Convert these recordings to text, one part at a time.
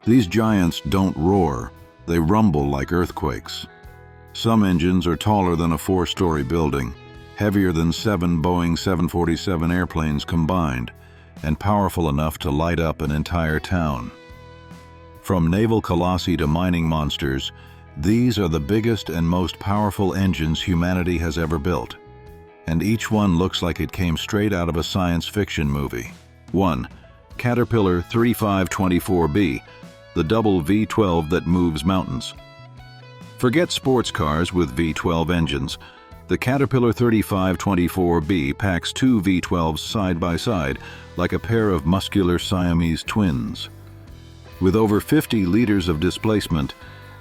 These giants don't roar, they rumble like earthquakes. Some engines are taller than a 4-story building, heavier than 7 Boeing 747 airplanes combined, and powerful enough to light up an entire town. From naval colossi to mining monsters, these are the biggest and most powerful engines humanity has ever built. And each one looks like it came straight out of a science fiction movie. 1. Caterpillar 3524B, the double V12 that moves mountains. Forget sports cars with V12 engines. The Caterpillar 3524B packs 2 V12s side by side, like a pair of muscular Siamese twins. With over 50 liters of displacement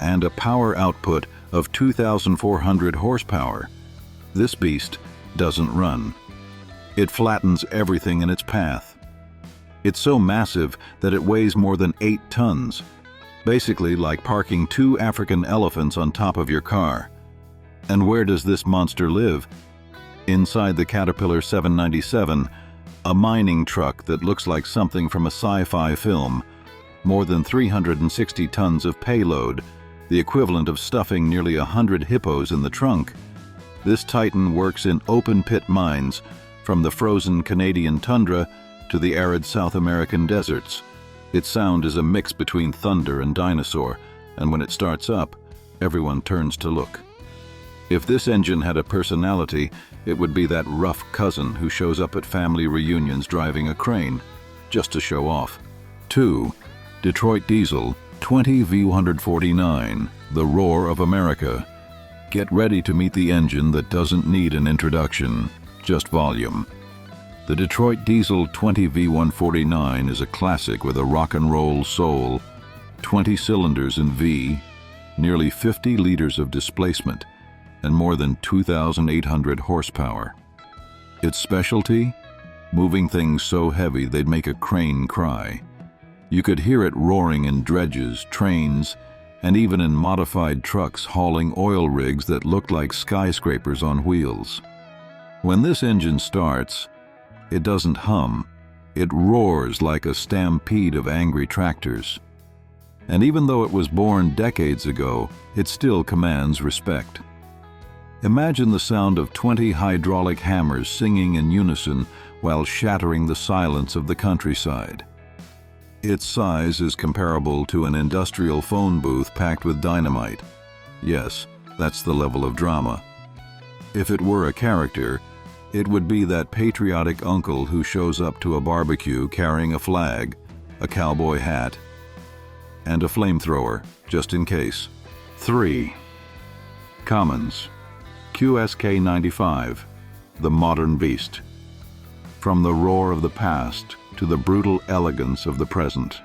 and a power output of 2,400 horsepower, this beast doesn't run. It flattens everything in its path. It's so massive that it weighs more than 8 tons, basically like parking 2 African elephants on top of your car. And where does this monster live? Inside the Caterpillar 797, a mining truck that looks like something from a sci-fi film. More than 360 tons of payload, the equivalent of stuffing nearly 100 hippos in the trunk. This titan works in open-pit mines, from the frozen Canadian tundra to the arid South American deserts. Its sound is a mix between thunder and dinosaur, and when it starts up, everyone turns to look. If this engine had a personality, it would be that rough cousin who shows up at family reunions driving a crane, just to show off. 2. Detroit Diesel 20V149, the roar of America. Get ready to meet the engine that doesn't need an introduction, just volume. The Detroit Diesel 20V149 is a classic with a rock and roll soul, 20 cylinders in V, nearly 50 liters of displacement, and more than 2,800 horsepower. Its specialty? Moving things so heavy they'd make a crane cry. You could hear it roaring in dredges, trains, and even in modified trucks hauling oil rigs that looked like skyscrapers on wheels. When this engine starts, it doesn't hum, it roars like a stampede of angry tractors. And even though it was born decades ago, it still commands respect. Imagine the sound of 20 hydraulic hammers singing in unison while shattering the silence of the countryside. Its size is comparable to an industrial phone booth packed with dynamite. Yes, that's the level of drama. If it were a character, it would be that patriotic uncle who shows up to a barbecue carrying a flag, a cowboy hat, and a flamethrower, just in case. 3. Cummins QSK95, the modern beast. From the roar of the past to the brutal elegance of the present.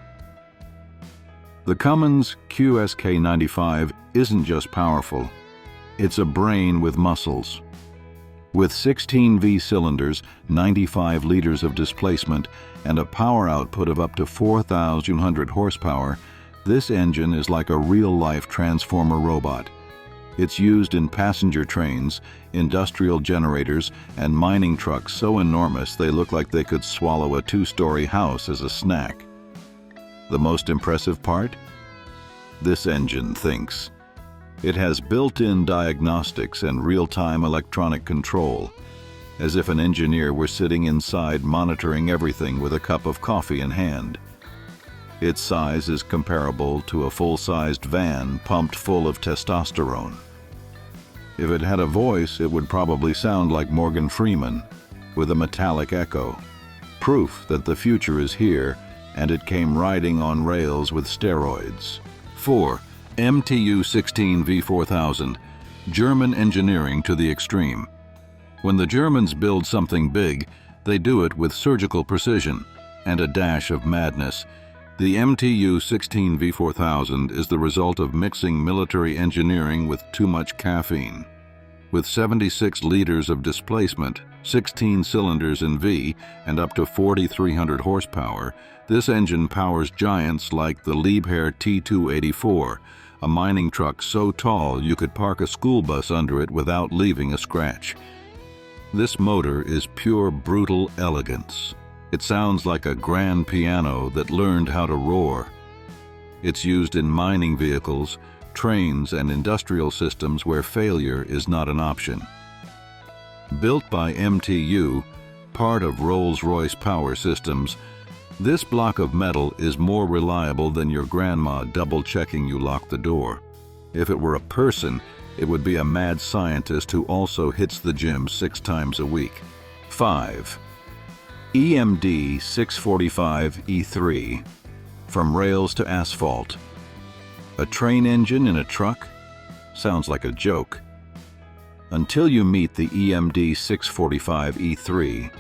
The Cummins QSK95 isn't just powerful, it's a brain with muscles. With 16 V cylinders, 95 liters of displacement, and a power output of up to 4,100 horsepower, this engine is like a real-life transformer robot. It's used in passenger trains, industrial generators, and mining trucks so enormous they look like they could swallow a 2-story house as a snack. The most impressive part? This engine thinks. It has built-in diagnostics and real-time electronic control, as if an engineer were sitting inside monitoring everything with a cup of coffee in hand. Its size is comparable to a full-sized van pumped full of testosterone. If it had a voice, it would probably sound like Morgan Freeman, with a metallic echo. Proof that the future is here, and it came riding on rails with steroids. 4. MTU 16 V4000, German engineering to the extreme. When the Germans build something big, they do it with surgical precision and a dash of madness. The MTU 16 V4000 is the result of mixing military engineering with too much caffeine. With 76 liters of displacement, 16 cylinders in V, and up to 4,300 horsepower, this engine powers giants like the Liebherr T284, a mining truck so tall you could park a school bus under it without leaving a scratch. This motor is pure brutal elegance. It sounds like a grand piano that learned how to roar. It's used in mining vehicles, trains, and industrial systems where failure is not an option. Built by MTU, part of Rolls-Royce Power Systems, this block of metal is more reliable than your grandma double-checking you locked the door. If it were a person, it would be a mad scientist who also hits the gym 6 times a week. 5. EMD 645 E3. From rails to asphalt. A train engine in a truck? Sounds like a joke. Until you meet the EMD 645 E3.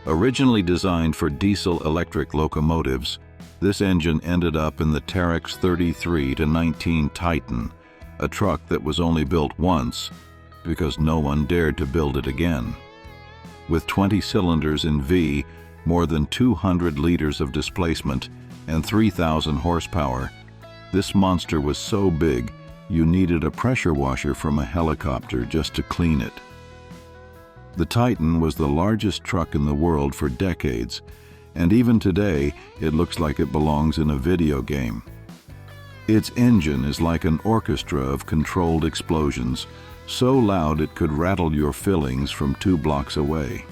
Originally designed for diesel-electric locomotives, this engine ended up in the Terex 33-19 Titan, a truck that was only built once because no one dared to build it again. With 20 cylinders in V, more than 200 liters of displacement, and 3,000 horsepower, this monster was so big you needed a pressure washer from a helicopter just to clean it. The Titan was the largest truck in the world for decades, and even today it looks like it belongs in a video game. Its engine is like an orchestra of controlled explosions, so loud it could rattle your fillings from 2 blocks away.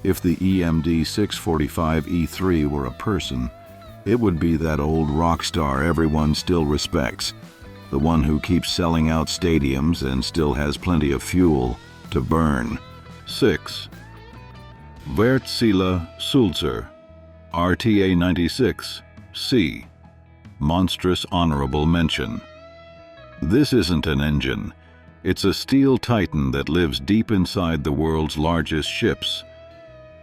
If the EMD 645 E3 were a person, it would be that old rock star everyone still respects, the one who keeps selling out stadiums and still has plenty of fuel to burn. 6. Vertsila RTA 96 C. Monstrous honorable mention. This isn't an engine. It's a steel titan that lives deep inside the world's largest ships.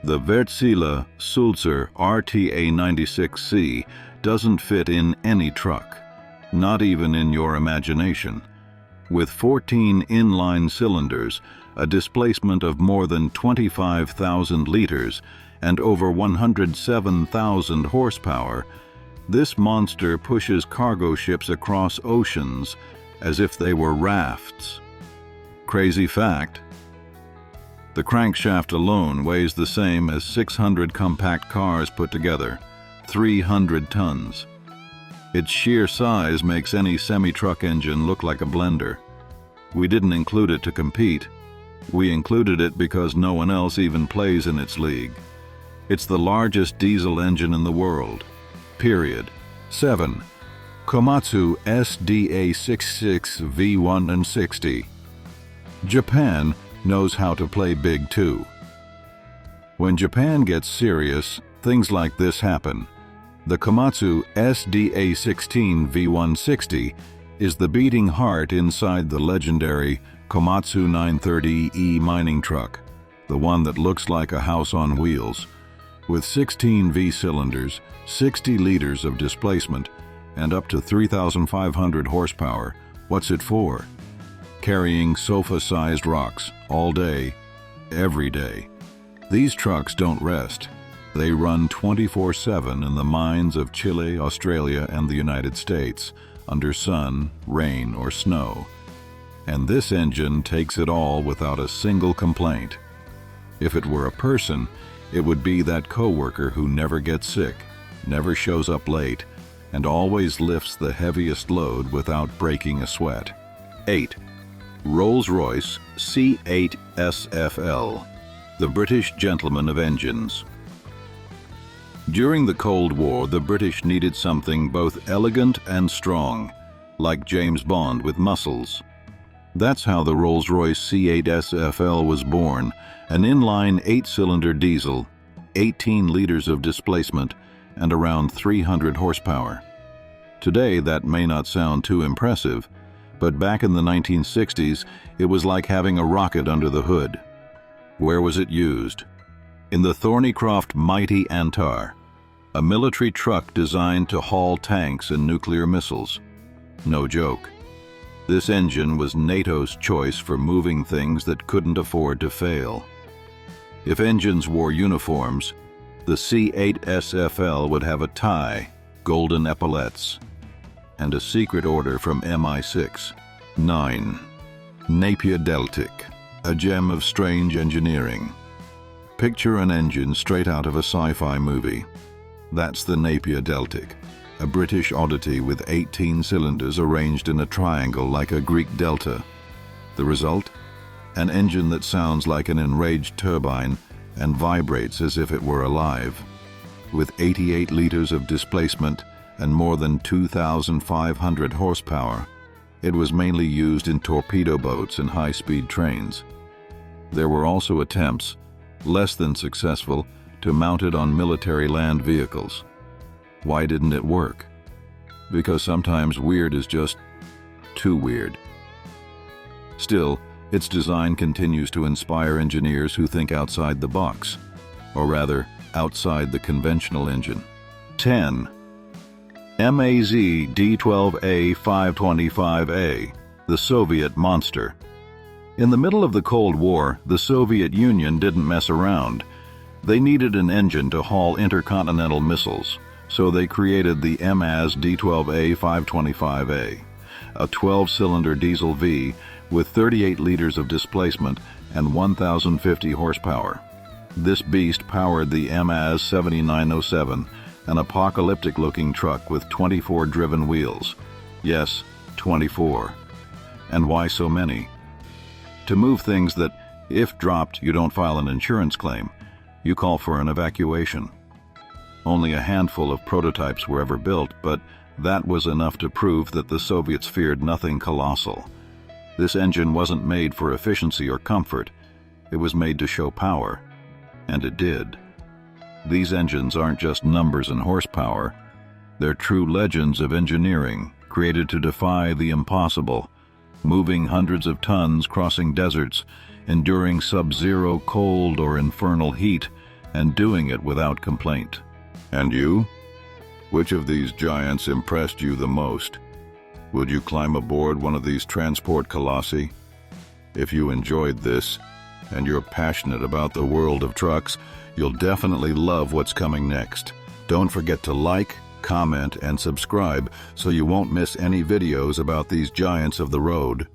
The Vertsila RTA 96 C doesn't fit in any truck, not even in your imagination. With 14 inline cylinders, a displacement of more than 25,000 liters, and over 107,000 horsepower, this monster pushes cargo ships across oceans as if they were rafts. Crazy fact: the crankshaft alone weighs the same as 600 compact cars put together, 300 tons. Its sheer size makes any semi-truck engine look like a blender. We didn't include it to compete. We included it because no one else even plays in its league. It's the largest diesel engine in the world. Period. 7. Kamasu SDA66 V1 and 60. Japan knows how to play big too. When Japan gets serious, things like this happen. The Kamasu SDA16 V160 is the beating heart inside the legendary Kamasu 930E mining truck, the one that looks like a house on wheels. With 16 V cylinders, 60 liters of displacement, and up to 3,500 horsepower, what's it for? Carrying sofa-sized rocks all day, every day. These trucks don't rest. They run 24/7 in the mines of Chile, Australia, and the United States, under sun, rain, or snow. And this engine takes it all without a single complaint. If it were a person, it would be that coworker who never gets sick, never shows up late, and always lifts the heaviest load without breaking a sweat. 8. RollsRoyce C8 SFL, the British gentleman of engines. During the Cold War, the British needed something both elegant and strong, like James Bond with muscles. That's how the RollsRoyce C8 SFL was born, an inline 8-cylinder diesel, 18 liters of displacement, and around 300 horsepower. Today, that may not sound too impressive, but back in the 1960s, it was like having a rocket under the hood. Where was it used? In the Thornycroft Mighty Antar, a military truck designed to haul tanks and nuclear missiles. No joke. This engine was NATO's choice for moving things that couldn't afford to fail. If engines wore uniforms, the C8 SFL would have a tie, golden epaulets, and a secret order from MI6. 9. Napia Deltic, a gem of strange engineering. Picture an engine straight out of a sci-fi movie. That's the Napia Deltic. a British oddity with 18 cylinders arranged in a triangle like a Greek delta. The result? An engine that sounds like an enraged turbine and vibrates as if it were alive. With 88 liters of displacement and more than 2,500 horsepower, it was mainly used in torpedo boats and high-speed trains. There were also attempts, less than successful, to mount it on military land vehicles. Why didn't it work? Because sometimes weird is just too weird. Still, its design continues to inspire engineers who think outside the box, or rather, outside the conventional engine. 10. MAZ D12A525A, the Soviet monster. In the middle of the Cold War, the Soviet Union didn't mess around. They needed an engine to haul intercontinental missiles, so they created the MAZ D12A525A, a 12-cylinder diesel V with 38 liters of displacement and 1,050 horsepower. This beast powered the MAZ 7907, an apocalyptic-looking truck with 24 driven wheels. Yes, 24. And why so many? To move things that, if dropped, you don't file an insurance claim. You call for an evacuation. Only a handful of prototypes were ever built, but that was enough to prove that the Soviets feared nothing colossal. This engine wasn't made for efficiency or comfort. It was made to show power. And it did. These engines aren't just numbers and horsepower. They're true legends of engineering, created to defy the impossible, moving hundreds of tons, crossing deserts, enduring sub-zero cold or infernal heat, and doing it without complaint. And you? Which of these giants impressed you the most? Would you climb aboard one of these transport colossi? If you enjoyed this, and you're passionate about the world of trucks, you'll definitely love what's coming next. Don't forget to like, comment, and subscribe so you won't miss any videos about these giants of the road.